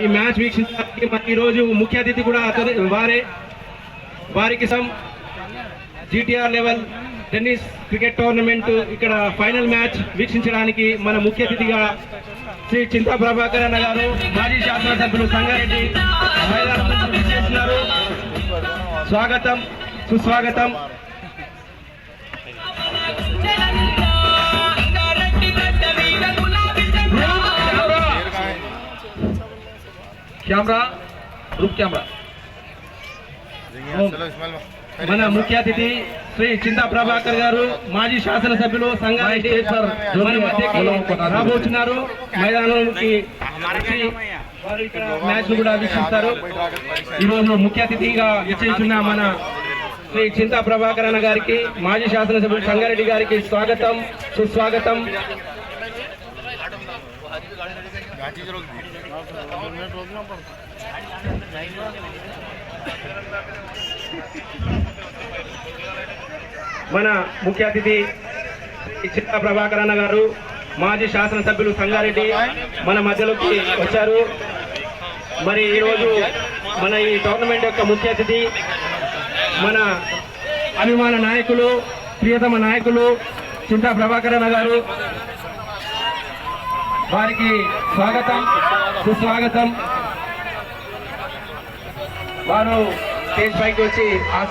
ఈ మ్యాచ్ వీక్షించడానికి మరి ఈరోజు ముఖ్య అతిథి కూడా వారికి GTR level tennis cricket tournament ఇక్కడ ఫైనల్ మ్యాచ్ వీక్షించడానికి మన ముఖ్య అతిథిగా శ్రీ చింతా ప్రభాకర్ అన్న గారు మాజీ శాసనసభ్యులు సంగారెడ్డి చేస్తున్నారు. స్వాగతం సుస్వాగతం. Camera group camera. మన ముఖ్య అతిథి శ్రీ చింతా ప్రభాకర్ గారు మాజీ శాసనసభ్యులు సంగారెడ్డి రాబోతున్నారు. మైదానానికి మ్యాచ్ ను కూడా వీక్షిస్తారు. ఈరోజు ముఖ్య అతిథిగా విచ్చేస్తున్న మన శ్రీ చింతా ప్రభాకర్ అన్న గారికి మాజీ శాసనసభ్యులు సంగారెడ్డి గారికి స్వాగతం సుస్వాగతం. మన ముఖ్య అతిథి చింతా ప్రభాకర్ అన్న గారు మాజీ శాసనసభ్యులు సంగారెడ్డి మన మధ్యలోకి వచ్చారు. మరి ఈరోజు మన ఈ టోర్నమెంట్ యొక్క ముఖ్య అతిథి మన అభిమాన నాయకులు ప్రియతమ నాయకులు చింతా ప్రభాకర్ అన్న గారు. వారికి స్వాగతం సుస్వాగతం. వారు స్టేజ్ పైకి వచ్చి